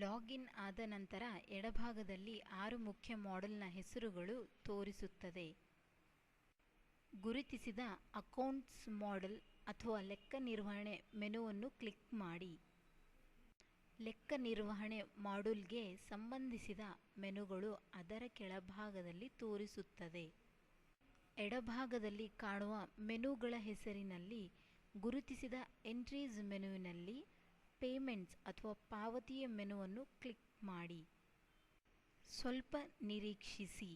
Login ಆದ ನಂತರ ಎಡಭಾಗದಲ್ಲಿ 6 ಮುಖ್ಯ ಮಾಡೆಲ್ನ ಹೆಸರುಗಳು ತೋರಿಸುತ್ತದೆ. ಗುರುತಿಸಿದ ಅಕೌಂಟ್ಸ್ ಮಾಡೆಲ್ ಅಥವಾ ಲೆಕ್ಕ ನಿರ್ವಹಣೆ ಮೆನುವನ್ನು ಕ್ಲಿಕ್ ಮಾಡಿ. ಲೆಕ್ಕ ನಿರ್ವಹಣೆ ಮಾಡ್ಯೂಲ್ಗೆ ಸಂಬಂಧಿಸಿದ ಮೆನುಗಳು ಅದರ ಕೆಳಭಾಗದಲ್ಲಿ ತೋರಿಸುತ್ತದೆ. ಎಡಭಾಗದಲ್ಲಿ ಕಾಣುವ ಮೆನುಗಳ ಹೆಸರಿನಲ್ಲಿ ಗುರುತಿಸಿದ ಎಂಟ್ರೀಸ್ ಮೆನುವಿನಲ್ಲಿ ಪೇಮೆಂಟ್ಸ್ ಅಥವಾ ಪಾವತಿಯ ಮೆನುವನ್ನು ಕ್ಲಿಕ್ ಮಾಡಿ. ಸ್ವಲ್ಪ ನಿರೀಕ್ಷಿಸಿ.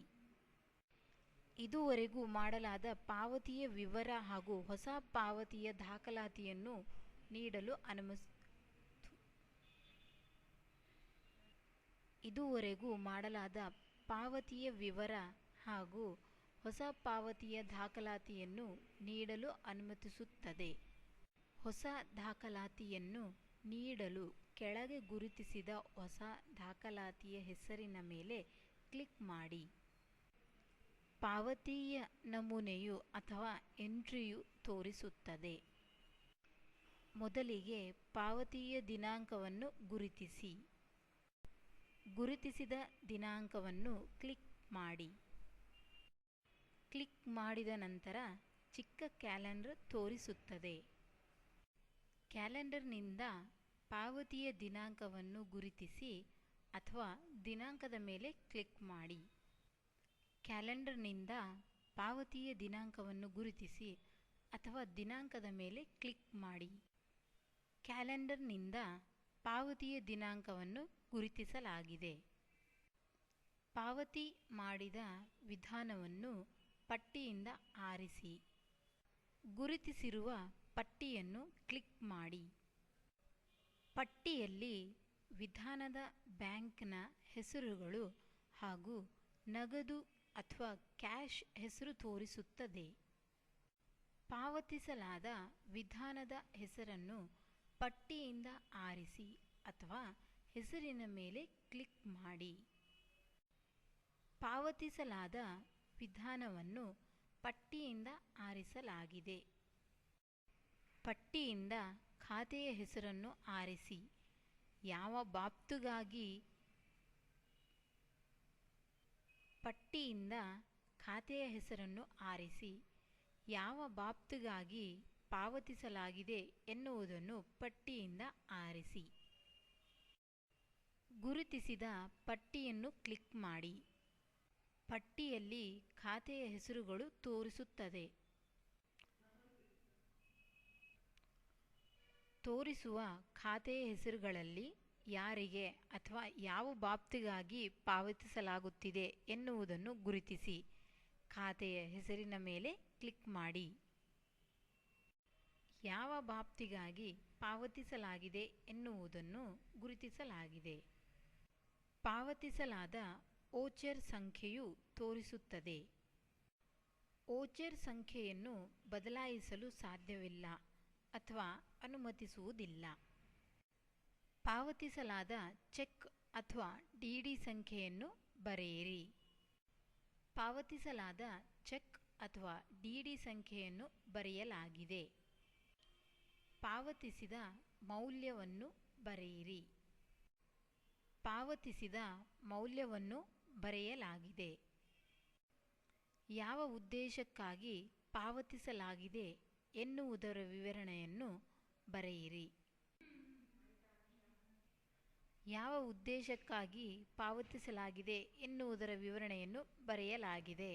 ಇದುವರೆಗೂ ಮಾಡಲಾದ ಪಾವತಿಯ ವಿವರ ಹಾಗೂ ಹೊಸ ಪಾವತಿಯ ದಾಖಲಾತಿಯನ್ನು ನೀಡಲು ಇದುವರೆಗೂ ಮಾಡಲಾದ ಪಾವತಿಯ ವಿವರ ಹಾಗೂ ಹೊಸ ಪಾವತಿಯ ದಾಖಲಾತಿಯನ್ನು ನೀಡಲು ಅನುಮತಿಸುತ್ತದೆ. ಹೊಸ ದಾಖಲಾತಿಯನ್ನು ನೀಡಲು ಕೆಳಗೆ ಗುರುತಿಸಿದ ಹೊಸ ದಾಖಲಾತಿಯ ಹೆಸರಿನ ಮೇಲೆ ಕ್ಲಿಕ್ ಮಾಡಿ. ಪಾವತಿಯ ನಮೂನೆಯು ಅಥವಾ ಎಂಟ್ರಿಯು ತೋರಿಸುತ್ತದೆ. ಮೊದಲಿಗೆ ಪಾವತಿಯ ದಿನಾಂಕವನ್ನು ಗುರುತಿಸಿ. ಗುರುತಿಸಿದ ದಿನಾಂಕವನ್ನು ಕ್ಲಿಕ್ ಮಾಡಿ. ಕ್ಲಿಕ್ ಮಾಡಿದ ನಂತರ ಚಿಕ್ಕ ಕ್ಯಾಲೆಂಡರ್ ತೋರಿಸುತ್ತದೆ. ಕ್ಯಾಲೆಂಡರ್ನಿಂದ ಪಾವತಿಯ ದಿನಾಂಕವನ್ನು ಗುರುತಿಸಿ ಅಥವಾ ದಿನಾಂಕದ ಮೇಲೆ ಕ್ಲಿಕ್ ಮಾಡಿ. ಕ್ಯಾಲೆಂಡರ್ನಿಂದ ಪಾವತಿಯ ದಿನಾಂಕವನ್ನು ಗುರುತಿಸಿ ಅಥವಾ ದಿನಾಂಕದ ಮೇಲೆ ಕ್ಲಿಕ್ ಮಾಡಿ. ಕ್ಯಾಲೆಂಡರ್ನಿಂದ ಪಾವತಿಯ ದಿನಾಂಕವನ್ನು ಗುರುತಿಸಲಾಗಿದೆ. ಪಾವತಿ ಮಾಡಿದ ವಿಧಾನವನ್ನು ಪಟ್ಟಿಯಿಂದ ಆರಿಸಿ. ಗುರುತಿಸಿರುವ ಪಟ್ಟಿಯನ್ನು ಕ್ಲಿಕ್ ಮಾಡಿ. ಪಟ್ಟಿಯಲ್ಲಿ ವಿಧಾನದ ಬ್ಯಾಂಕ್ನ ಹೆಸರುಗಳು ಹಾಗೂ ನಗದು ಅಥವಾ ಕ್ಯಾಶ್ ಹೆಸರು ತೋರಿಸುತ್ತದೆ. ಪಾವತಿಸಲಾದ ವಿಧಾನದ ಹೆಸರನ್ನು ಪಟ್ಟಿಯಿಂದ ಆರಿಸಿ ಅಥವಾ ಹೆಸರಿನ ಮೇಲೆ ಕ್ಲಿಕ್ ಮಾಡಿ. ಪಾವತಿಸಲಾದ ವಿಧಾನವನ್ನು ಪಟ್ಟಿಯಿಂದ ಆರಿಸಲಾಗಿದೆ. ಪಟ್ಟಿಯಿಂದ ಖಾತೆಯ ಹೆಸರನ್ನು ಆರಿಸಿ. ಯಾವ ಬಾಬ್ತುಗಾಗಿ ಪಟ್ಟಿಯಿಂದ ಖಾತೆಯ ಹೆಸರನ್ನು ಆರಿಸಿ. ಯಾವ ಬಾಬ್ತುಗಾಗಿ ಪಾವತಿಸಲಾಗಿದೆ ಎನ್ನುವುದನ್ನು ಪಟ್ಟಿಯಿಂದ ಆರಿಸಿ. ಗುರುತಿಸಿದ ಪಟ್ಟಿಯನ್ನು ಕ್ಲಿಕ್ ಮಾಡಿ. ಪಟ್ಟಿಯಲ್ಲಿ ಖಾತೆಯ ಹೆಸರುಗಳು ತೋರಿಸುತ್ತದೆ. ತೋರಿಸುವ ಖಾತೆಯ ಹೆಸರುಗಳಲ್ಲಿ ಯಾರಿಗೆ ಅಥವಾ ಯಾವ ಬಾಬ್ತಿಗಾಗಿ ಪಾವತಿಸಲಾಗುತ್ತಿದೆ ಎನ್ನುವುದನ್ನು ಗುರುತಿಸಿ. ಖಾತೆಯ ಹೆಸರಿನ ಮೇಲೆ ಕ್ಲಿಕ್ ಮಾಡಿ. ಯಾವ ಬಾಬ್ತಿಗಾಗಿ ಪಾವತಿಸಲಾಗಿದೆ ಎನ್ನುವುದನ್ನು ಗುರುತಿಸಲಾಗಿದೆ. ಪಾವತಿಸಲಾದ ವೋಚರ್ ಸಂಖ್ಯೆಯು ತೋರಿಸುತ್ತದೆ. ವೋಚರ್ ಸಂಖ್ಯೆಯನ್ನು ಬದಲಾಯಿಸಲು ಸಾಧ್ಯವಿಲ್ಲ ಅಥವಾ ಅನುಮತಿಸುವುದಿಲ್ಲ. ಪಾವತಿಸಲಾದ ಚೆಕ್ ಅಥವಾ ಡಿಡಿ ಸಂಖ್ಯೆಯನ್ನು ಬರೆಯಿರಿ. ಪಾವತಿಸಲಾದ ಚೆಕ್ ಅಥವಾ ಡಿಡಿ ಸಂಖ್ಯೆಯನ್ನು ಬರೆಯಲಾಗಿದೆ. ಪಾವತಿಸಿದ ಮೌಲ್ಯವನ್ನು ಬರೆಯಿರಿ. ಪಾವತಿಸಿದ ಮೌಲ್ಯವನ್ನು ಬರೆಯಲಾಗಿದೆ. ಯಾವ ಉದ್ದೇಶಕ್ಕಾಗಿ ಪಾವತಿಸಲಾಗಿದೆ ಎನ್ನುವುದರ ವಿವರಣೆಯನ್ನು ಬರೆಯಿರಿ. ಯಾವ ಉದ್ದೇಶಕ್ಕಾಗಿ ಪಾವತಿಸಲಾಗಿದೆ ಎನ್ನುವುದರ ವಿವರಣೆಯನ್ನು ಬರೆಯಲಾಗಿದೆ.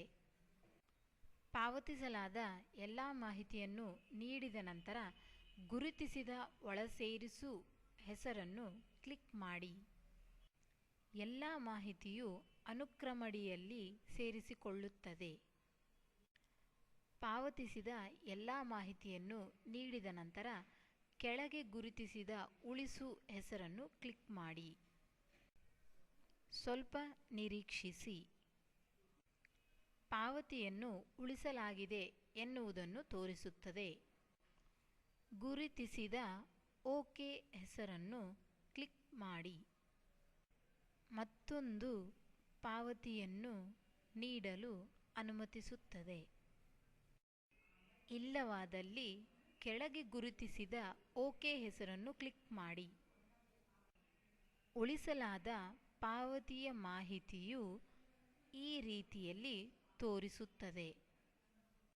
ಪಾವತಿಸಲಾದ ಎಲ್ಲ ಮಾಹಿತಿಯನ್ನು ನೀಡಿದ ನಂತರ ಗುರುತಿಸಿದ ಒಳಸೇರಿಸು ಹೆಸರನ್ನು ಕ್ಲಿಕ್ ಮಾಡಿ. ಎಲ್ಲ ಮಾಹಿತಿಯು ಅನುಕ್ರಮಣಿಯಲ್ಲಿ ಸೇರಿಸಿಕೊಳ್ಳುತ್ತದೆ. ಪಾವತಿಸಿದ ಎಲ್ಲ ಮಾಹಿತಿಯನ್ನು ನೀಡಿದ ನಂತರ ಕೆಳಗೆ ಗುರುತಿಸಿದ ಉಳಿಸು ಹೆಸರನ್ನು ಕ್ಲಿಕ್ ಮಾಡಿ. ಸ್ವಲ್ಪ ನಿರೀಕ್ಷಿಸಿ. ಪಾವತಿಯನ್ನು ಉಳಿಸಲಾಗಿದೆ ಎನ್ನುವುದನ್ನು ತೋರಿಸುತ್ತದೆ. ಗುರುತಿಸಿದ ಓಕೆ ಹೆಸರನ್ನು ಕ್ಲಿಕ್ ಮಾಡಿ. ಮತ್ತೊಂದು ಪಾವತಿಯನ್ನು ನೀಡಲು ಅನುಮತಿಸುತ್ತದೆ. ಇಲ್ಲವಾದಲ್ಲಿ ಕೆಳಗೆ ಗುರುತಿಸಿದ ಓಕೆ ಹೆಸರನ್ನು ಕ್ಲಿಕ್ ಮಾಡಿ. ಉಳಿಸಲಾದ ಪಾವತಿಯ ಮಾಹಿತಿಯು ಈ ರೀತಿಯಲ್ಲಿ ತೋರಿಸುತ್ತದೆ.